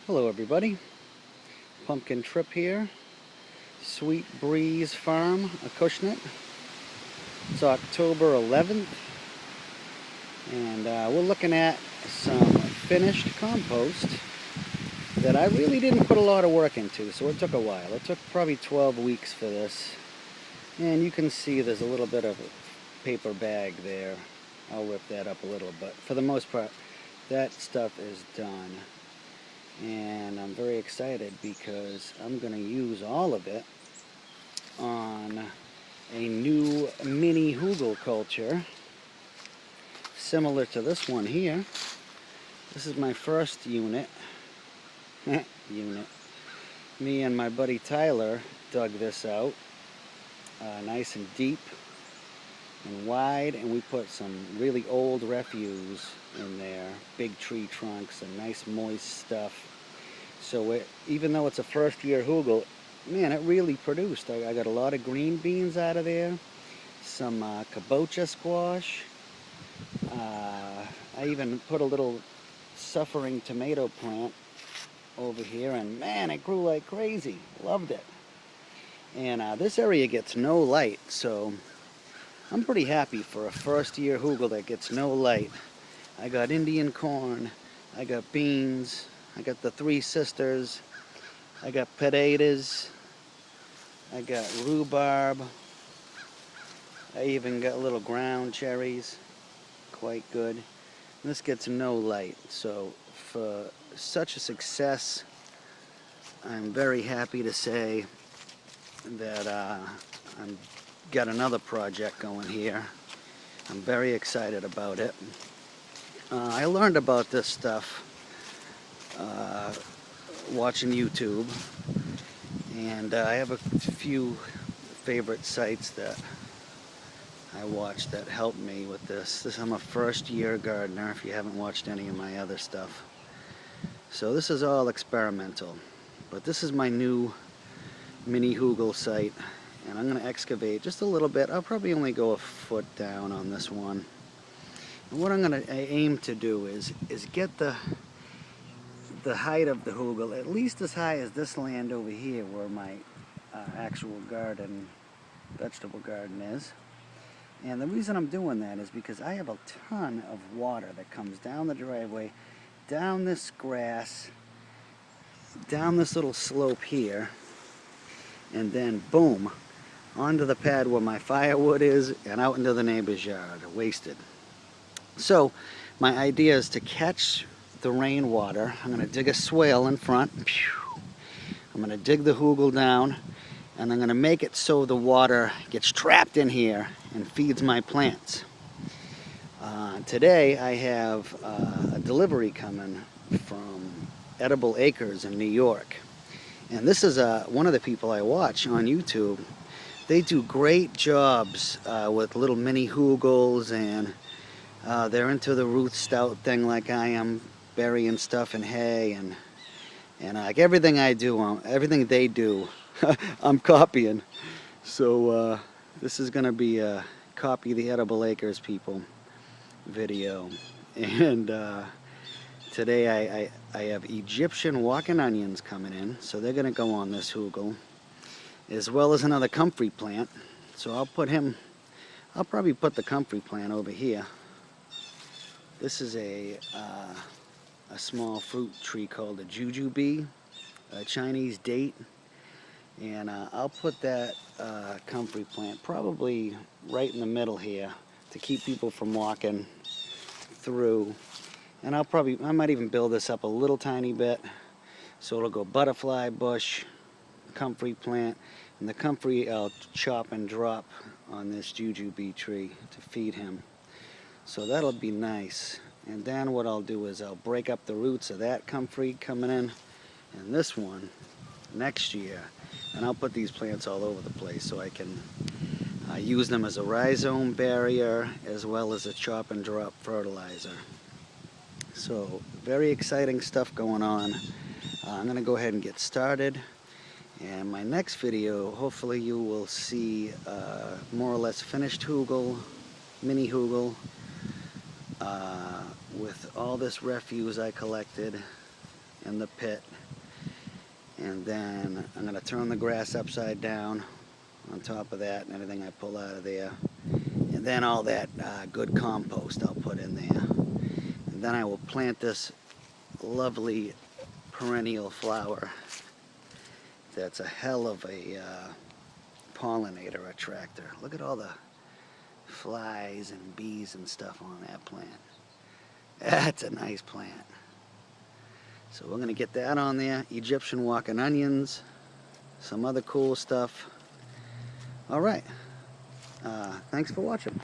Hello everybody, Pumpkin Trip here, Sweet Breeze Farm, Acushnet. It's October 11th, and we're looking at some finished compost that I really didn't put a lot of work into, so it took a while. It took probably 12 weeks for this, and you can see there's a little bit of a paper bag there. I'll rip that up a little, but for the most part, that stuff is done. And I'm very excited because I'm going to use all of it on a new mini hugel culture similar to this one here. This is my first unit. Me and my buddy Tyler dug this out nice and deep and wide, and we put some really old refuse in there, big tree trunks and nice moist stuff. So even though it's a first year hugel, man, it really produced. I got a lot of green beans out of there, some kabocha squash. I even put a little suffering tomato plant over here, and man, it grew like crazy. Loved it. And this area gets no light, so I'm pretty happy for a first year hugel that gets no light. I got Indian corn, I got beans, I got the Three Sisters, I got potatoes, I got rhubarb, I even got little ground cherries, quite good. And this gets no light, so for such a success, I'm very happy to say that I've got another project going here. I'm very excited about it. I learned about this stuff watching YouTube, and I have a few favorite sites that I watch that help me with this. I'm a first year gardener if you haven't watched any of my other stuff. So this is all experimental, but this is my new mini hugel site, and I'm going to excavate just a little bit. I'll probably only go a foot down on this one. And what I'm going to aim to do is get the height of the hugel at least as high as this land over here where my actual garden, vegetable garden is. And the reason I'm doing that is because I have a ton of water that comes down the driveway, down this grass, down this little slope here, and then boom, onto the pad where my firewood is and out into the neighbor's yard, wasted. So my idea is to catch the rainwater. I'm going to dig a swale in front. I'm going to dig the hugel down, and I'm going to make it so the water gets trapped in here and feeds my plants. Today I have a delivery coming from Edible Acres in New York. And this is one of the people I watch on YouTube. They do great jobs with little mini hugels, and they're into the root stout thing like I am, burying stuff in hay, and like everything I do, everything they do, I'm copying. So this is going to be a copy the Edible Acres people video. And today I have Egyptian walking onions coming in, so they're going to go on this hugel, as well as another comfrey plant. So I'll probably put the comfrey plant over here. This is a small fruit tree called a jujube, a Chinese date, and I'll put that comfrey plant probably right in the middle here to keep people from walking through. And I might even build this up a little tiny bit, so it'll go butterfly bush, comfrey plant, and the comfrey I'll chop and drop on this jujube tree to feed him. So that'll be nice. And then what I'll do is I'll break up the roots of that comfrey coming in and this one next year. And I'll put these plants all over the place so I can use them as a rhizome barrier as well as a chop and drop fertilizer. So very exciting stuff going on. I'm going to go ahead and get started. And my next video, hopefully you will see more or less finished hugel, mini hugel, with all this refuse I collected in the pit. And then I'm going to turn the grass upside down on top of that and anything I pull out of there. And then all that good compost I'll put in there. And then I will plant this lovely perennial flower that's a hell of a pollinator attractor. Look at all the flies and bees and stuff on that plant. That's a nice plant. So we're going to get that on there. Egyptian walking onions, some other cool stuff. All right. Thanks for watching.